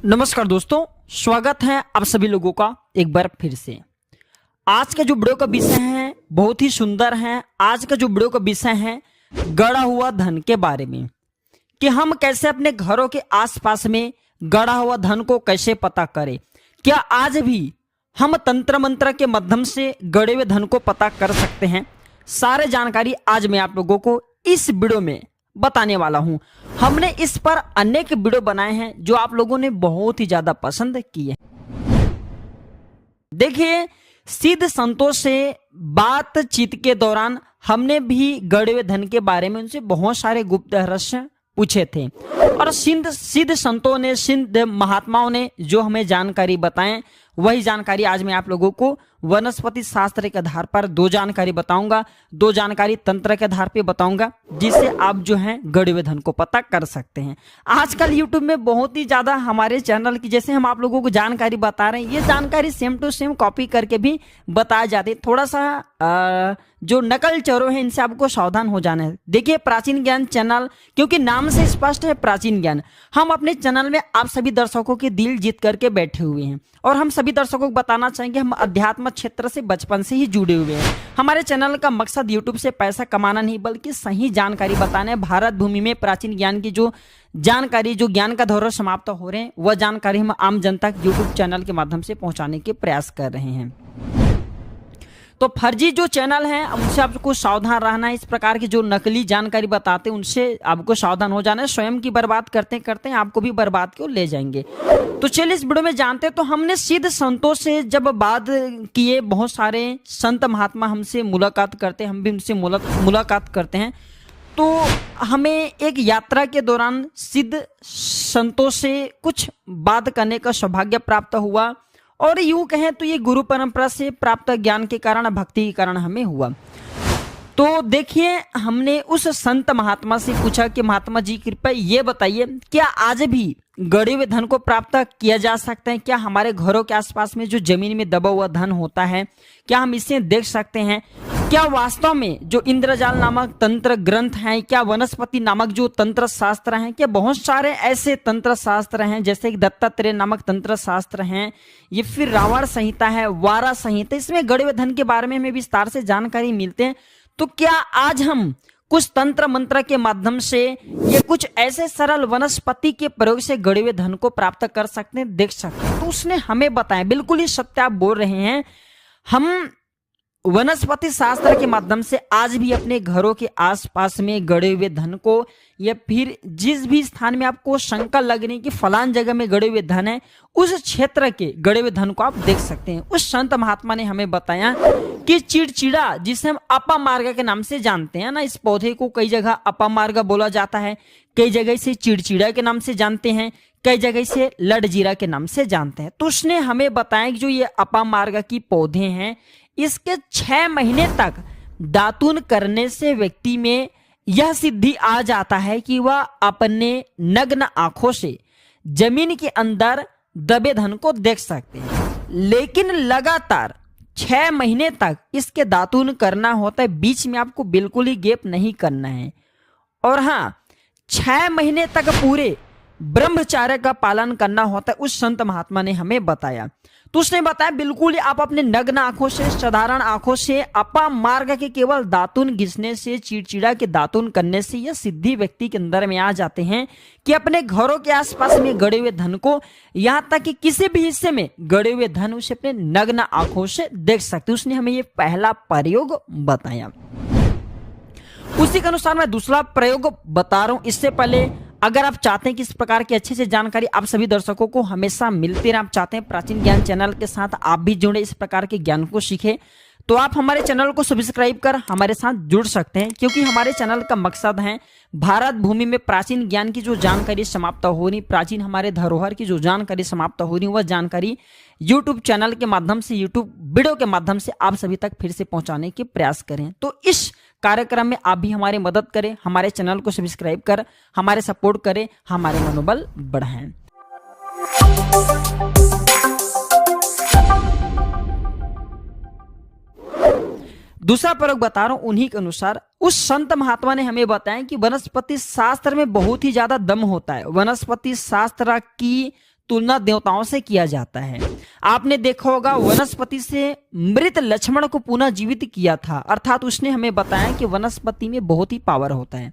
नमस्कार दोस्तों, स्वागत है आप सभी लोगों का एक बार फिर से। आज का जो वीडियो का विषय है बहुत ही सुंदर है। आज का जो वीडियो का विषय है गड़ा हुआ धन के बारे में, कि हम कैसे अपने घरों के आसपास में गड़ा हुआ धन को कैसे पता करें। क्या आज भी हम तंत्र मंत्र के माध्यम से गड़े हुए धन को पता कर सकते हैं? सारे जानकारी आज मैं आप लोगों को इस वीडियो में बताने वाला हूं। हमने इस पर अनेक वीडियो बनाए हैं जो आप लोगों ने बहुत ही ज्यादा पसंद किए। देखिए, सिद्ध संतों से बातचीत के दौरान हमने भी गड़े हुए धन के बारे में उनसे बहुत सारे गुप्त रहस्य पूछे थे, और सिद्ध संतों ने, सिद्ध महात्माओं ने जो हमें जानकारी बताएं, वही जानकारी आज मैं आप लोगों को वनस्पति शास्त्र के आधार पर दो जानकारी बताऊंगा। दो जानकारी तंत्र के आधार पे बताऊंगा, जिससे आप जो है गड़े हुए धन को पता कर सकते हैं। आजकल यूट्यूब में बहुत ही ज्यादा हमारे चैनल की, जैसे हम आप लोगों को जानकारी बता रहे हैं, ये जानकारी सेम टू सेम कॉपी करके भी बताया जाती है। थोड़ा सा जो नकल चोरों हैं इनसे आपको सावधान हो जाना है। देखिए, प्राचीन ज्ञान चैनल, क्योंकि नाम से स्पष्ट है प्राचीन ज्ञान, हम अपने चैनल में आप सभी दर्शकों के दिल जीत करके बैठे हुए हैं, और हम सभी दर्शकों को बताना चाहेंगे हम अध्यात्म क्षेत्र से बचपन से ही जुड़े हुए हैं। हमारे चैनल का मकसद यूट्यूब से पैसा कमाना नहीं, बल्कि सही जानकारी बताना है। भारत भूमि में प्राचीन ज्ञान की जो जानकारी, जो ज्ञान का धरोहर समाप्त हो रहे हैं, वह जानकारी हम आम जनता तक यूट्यूब चैनल के माध्यम से पहुंचाने के प्रयास कर रहे हैं। तो फर्जी जो चैनल है उनसे आपको सावधान रहना है। इस प्रकार की जो नकली जानकारी बताते हैं उनसे आपको सावधान हो जाना है। स्वयं की बर्बाद करते करते आपको भी बर्बाद क्यों ले जाएंगे। तो चलिए इस वीडियो में जानते हैं। तो हमने सिद्ध संतों से जब बात किए, बहुत सारे संत महात्मा हमसे मुलाकात करते हैं, हम भी उनसे मुलाकात करते हैं, तो हमें एक यात्रा के दौरान सिद्ध संतों से कुछ बात करने का सौभाग्य प्राप्त हुआ, और यूं कहें तो ये गुरु परंपरा से प्राप्त ज्ञान के कारण, भक्ति के कारण हमें हुआ। तो देखिए, हमने उस संत महात्मा से पूछा कि महात्मा जी कृपया ये बताइए, क्या आज भी गड़े हुए धन को प्राप्त किया जा सकता है? क्या हमारे घरों के आसपास में जो जमीन में दबा हुआ धन होता है, क्या हम इसे देख सकते हैं? क्या वास्तव में जो इंद्रजाल नामक तंत्र ग्रंथ हैं, क्या वनस्पति नामक जो तंत्र शास्त्र हैं, क्या बहुत सारे ऐसे तंत्र शास्त्र हैं, जैसे कि दत्तात्रेय नामक तंत्र शास्त्र हैं, ये फिर रावण संहिता है, वारा संहिता, इसमें गड़े हुए धन के बारे में हमें विस्तार से जानकारी मिलते हैं। तो क्या आज हम कुछ तंत्र मंत्र के माध्यम से ये कुछ ऐसे सरल वनस्पति के प्रयोग से गड़े हुए धन को प्राप्त कर सकते हैं, देख सकते हैं? तो उसने हमें बताया, बिल्कुल ही सत्य आप बोल रहे हैं, हम वनस्पति शास्त्र के माध्यम से आज भी अपने घरों के आसपास में गड़े हुए धन को, या फिर जिस भी स्थान में आपको शंका लगने की फलान जगह में गड़े हुए धन है, उस क्षेत्र के गड़े हुए धन को आप देख सकते हैं। उस संत महात्मा ने हमें बताया कि चिड़चिड़ा, जिसे हम अपामार्ग के नाम से जानते हैं ना, इस पौधे को कई जगह अपामार्ग बोला जाता है, कई जगह से चिड़चिड़ा के नाम से जानते हैं, कई जगह से लड़जीरा के नाम से जानते हैं। तो उसने हमें बताया कि जो ये अपामार्ग की पौधे हैं, इसके 6 महीने तक दातून करने से व्यक्ति में यह सिद्धि आ जाता है कि वह अपने नग्न आंखों से जमीन के अंदर दबे धन को देख सकते हैं। लेकिन लगातार 6 महीने तक इसके दातून करना होता है, बीच में आपको बिल्कुल ही गैप नहीं करना है। और हाँ, 6 महीने तक पूरे ब्रह्मचर्य का पालन करना होता है, उस संत महात्मा ने हमें बताया। तो उसने बताया बिल्कुल ही आप अपने नग्न आंखों से, साधारण आंखों से अपामार्ग के केवल दातून घिसने से, चिड़चिड़ा के दातून करने से यह सिद्धि व्यक्ति के अंदर में आ जाते हैं कि अपने घरों के आसपास में गड़े हुए धन को, यहां तक कि किसी भी हिस्से में गड़े हुए धन उसे अपने नग्न आंखों से देख सकते। उसने हमें यह पहला प्रयोग बताया। उसी के अनुसार मैं दूसरा प्रयोग बता रहा हूं। इससे पहले अगर आप चाहते हैं कि इस प्रकार की अच्छी से जानकारी आप सभी दर्शकों को हमेशा मिलती रहे, आप चाहते हैं प्राचीन ज्ञान चैनल के साथ आप भी जुड़े, इस प्रकार के ज्ञान को सीखें, तो आप हमारे चैनल को सब्सक्राइब कर हमारे साथ जुड़ सकते हैं। क्योंकि हमारे चैनल का मकसद है भारत भूमि में प्राचीन ज्ञान की जो जानकारी समाप्त हो रही, प्राचीन हमारे धरोहर की जो जानकारी समाप्त हो रही, वह जानकारी यूट्यूब चैनल के माध्यम से, यूट्यूब वीडियो के माध्यम से आप सभी तक फिर से पहुंचाने के प्रयास करें। तो इस कार्यक्रम में आप भी हमारी मदद करें, हमारे चैनल को सब्सक्राइब कर हमारे सपोर्ट करें, हमारे मनोबल बढ़ाएं। दूसरा प्रयोग बता रहा हूं उन्हीं के अनुसार। उस संत महात्मा ने हमें बताया कि वनस्पति शास्त्र में बहुत ही ज्यादा दम होता है। वनस्पति शास्त्र की तुलना देवताओं से किया जाता है। आपने देखा होगा वनस्पति से मृत लक्ष्मण को पुनः जीवित किया था, अर्थात उसने हमें बताया कि वनस्पति में बहुत ही पावर होता है।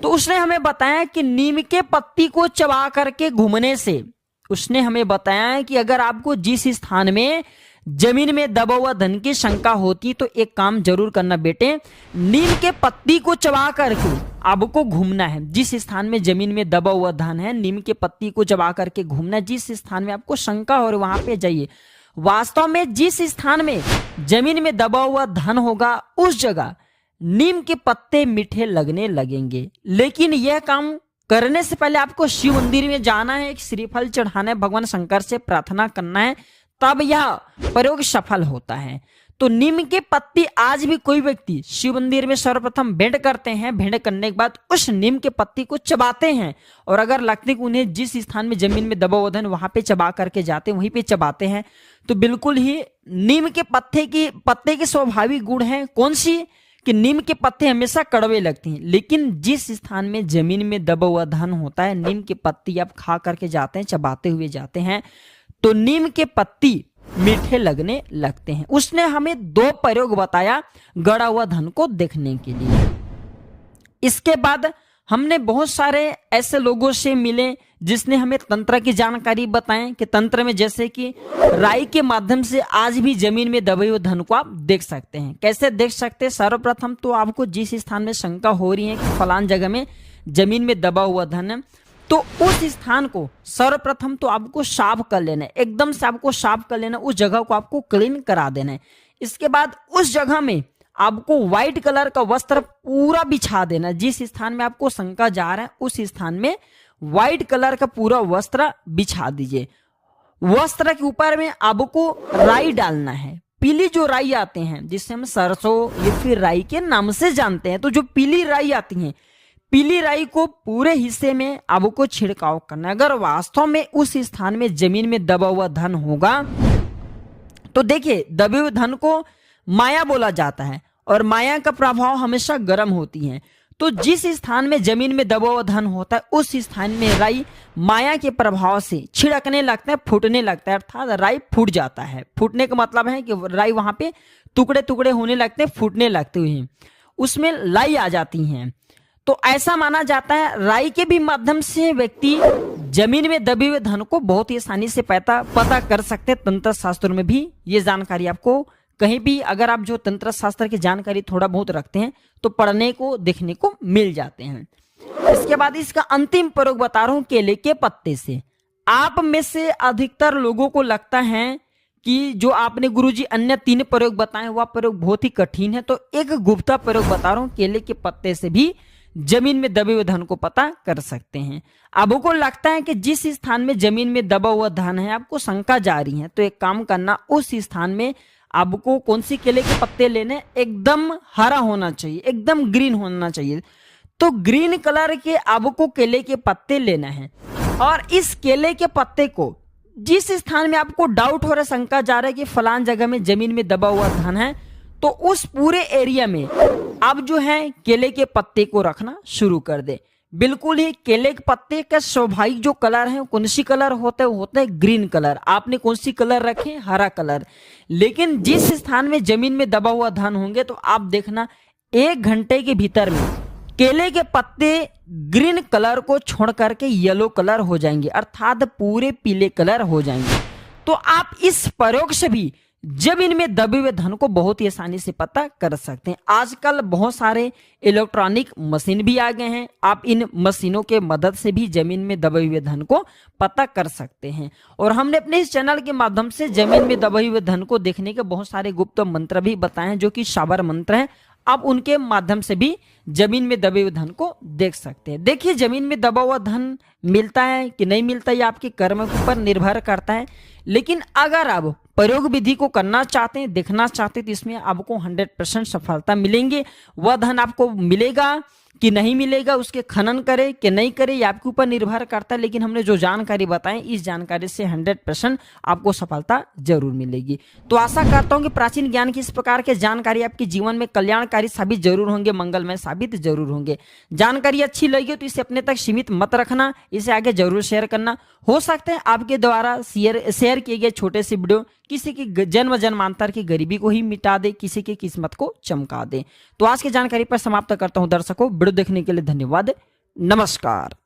तो उसने हमें बताया कि नीम के पत्ती को चबा करके घूमने से, उसने हमें बताया कि अगर आपको जिस स्थान में जमीन में दबा हुआ धन की शंका होती तो एक काम जरूर करना बेटे, नीम के पत्ती को चबा करके आपको घूमना है। जिस स्थान में जमीन में दबा हुआ धन है, नीम के पत्ती को चबा करके घूमना है। जिस स्थान में आपको शंका हो वहां पे जाइए। वास्तव में जिस स्थान में जमीन में दबा हुआ धन होगा उस जगह नीम के पत्ते मीठे लगने लगेंगे। लेकिन यह काम करने से पहले आपको शिव मंदिर में जाना है, एक श्रीफल चढ़ाना है, भगवान शंकर से प्रार्थना करना है, तब यह प्रयोग सफल होता है। तो नीम के पत्ती आज भी कोई व्यक्ति शिव मंदिर में सर्वप्रथम भेंट करते हैं, भेंट करने के बाद उस नीम के पत्ती को चबाते हैं, और अगर लगते कि उन्हें जिस स्थान में जमीन में दबा हुआ धन वहां पे चबा करके जाते हैं, वहीं पे चबाते हैं, तो बिल्कुल ही नीम के पत्ते की स्वाभाविक गुण है कौन सी, कि नीम के पत्ते हमेशा कड़वे लगते हैं। लेकिन जिस स्थान में जमीन में दबा हुआ धन होता है, नीम के पत्ती आप खा करके जाते हैं, चबाते हुए जाते हैं, तो नीम के पत्ती मीठे लगने लगते हैं। उसने हमें 2 प्रयोग बताया गड़ा हुआ धन को देखने के लिए। इसके बाद हमने बहुत सारे ऐसे लोगों से मिले जिसने हमें तंत्र की जानकारी बताएं कि तंत्र में जैसे कि राई के माध्यम से आज भी जमीन में दबे हुए धन को आप देख सकते हैं। कैसे देख सकते हैं? सर्वप्रथम तो आपको जिस स्थान में शंका हो रही है कि फलान जगह में जमीन में दबा हुआ धन है, तो उस स्थान को सर्वप्रथम तो आपको साफ कर लेना है, एकदम से आपको साफ कर लेना, उस जगह को आपको क्लीन करा देना है। इसके बाद उस जगह में आपको व्हाइट कलर का वस्त्र पूरा बिछा देना। जिस स्थान में आपको शंका जा रहा है उस स्थान में व्हाइट कलर का पूरा वस्त्र बिछा दीजिए। वस्त्र के ऊपर में आपको राई डालना है। पीली जो राई आते हैं जिससे हम सरसों या फिर राई के नाम से जानते हैं, तो जो पीली राई आती है, पीली राई को पूरे हिस्से में आपको छिड़काव करना है। अगर वास्तव में उस स्थान में जमीन में दबा हुआ धन होगा तो देखिए, दबे हुए धन को माया बोला जाता है और माया का प्रभाव हमेशा गर्म होती है। तो जिस स्थान में जमीन में दबा हुआ धन होता है उस स्थान में राई माया के प्रभाव से छिड़कने लगता है, फूटने लगता है, अर्थात राई फूट जाता है। फूटने का मतलब है कि राई वहां पे टुकड़े टुकड़े होने लगते हैं, फूटने लगते हुए उसमें लाई आ जाती हैं। तो ऐसा माना जाता है राई के भी माध्यम से व्यक्ति जमीन में दबे हुए धन को बहुत ही आसानी से पता कर सकते हैं। तंत्र शास्त्र में भी ये जानकारी आपको कहीं भी, अगर आप जो तंत्र शास्त्र की जानकारी थोड़ा बहुत रखते हैं तो पढ़ने को देखने को मिल जाते हैं। इसके बाद इसका अंतिम प्रयोग बता रहा हूं, केले के पत्ते से। आप में से अधिकतर लोगों को लगता है कि जो आपने गुरुजी अन्य 3 प्रयोग बताए वह प्रयोग बहुत ही कठिन है, तो एक गुप्ता प्रयोग बता रहा हूं, केले के पत्ते से भी जमीन में दबे हुए धन को पता कर सकते हैं। आपको लगता है कि जिस स्थान में जमीन में दबा हुआ धन है आपको शंका जा रही है, तो एक काम करना, उस स्थान में आपको कौन सी केले के पत्ते लेने, एकदम हरा होना चाहिए, एकदम ग्रीन होना चाहिए। तो ग्रीन कलर के आपको केले के पत्ते लेना है, और इस केले के पत्ते को जिस स्थान में आपको डाउट हो रहा है, शंका जा रहा है कि फलान जगह में जमीन में दबा हुआ धन है, तो उस पूरे एरिया में आप जो है केले के पत्ते को रखना शुरू कर दे। बिल्कुल ही केले के पत्ते का स्वाभाविक जो कलर है कौन सी कलर होता है ग्रीन कलर। आपने कौन सी कलर रखे? हरा कलर। लेकिन जिस स्थान में जमीन में दबा हुआ धन होंगे तो आप देखना 1 घंटे के भीतर में केले के पत्ते ग्रीन कलर को छोड़ करके येलो कलर हो जाएंगे, अर्थात पूरे पीले कलर हो जाएंगे। तो आप इस प्रयोग से भी जमीन में दबे हुए धन को बहुत ही आसानी से पता कर सकते हैं। आजकल बहुत सारे इलेक्ट्रॉनिक मशीन भी आ गए हैं, आप इन मशीनों के मदद से भी जमीन में दबे हुए धन को पता कर सकते हैं। और हमने अपने इस चैनल के माध्यम से जमीन में दबे हुए धन को देखने के बहुत सारे गुप्त मंत्र भी बताए हैं, जो कि शाबर मंत्र हैं। आप उनके माध्यम से भी जमीन में दबे हुए धन को देख सकते हैं। देखिए, जमीन में दबा हुआ धन मिलता है कि नहीं मिलता, ये आपके कर्म के ऊपर निर्भर करता है। लेकिन अगर आप प्रयोग विधि को करना चाहते हैं, देखना चाहते हैं, तो इसमें आपको 100% सफलता मिलेंगे। वह धन आपको मिलेगा कि नहीं मिलेगा, उसके खनन करे कि नहीं करे, ये आपके ऊपर निर्भर करता है। लेकिन हमने जो जानकारी बताई, इस जानकारी से 100% आपको सफलता जरूर मिलेगी। तो आशा करता हूं कि प्राचीन ज्ञान की इस प्रकार के जानकारी आपके जीवन में कल्याणकारी साबित जरूर होंगे, मंगलमय साबित जरूर होंगे। जानकारी अच्छी लगी तो इसे अपने तक सीमित मत रखना, इसे आगे जरूर शेयर करना। हो सकता है आपके द्वारा शेयर किए गए छोटे से वीडियो किसी की जन्म जन्मांतर की गरीबी को ही मिटा दे, किसी की किस्मत को चमका दे। तो आज की जानकारी पर समाप्त करता हूं दर्शकों। वीडियो देखने के लिए धन्यवाद। नमस्कार।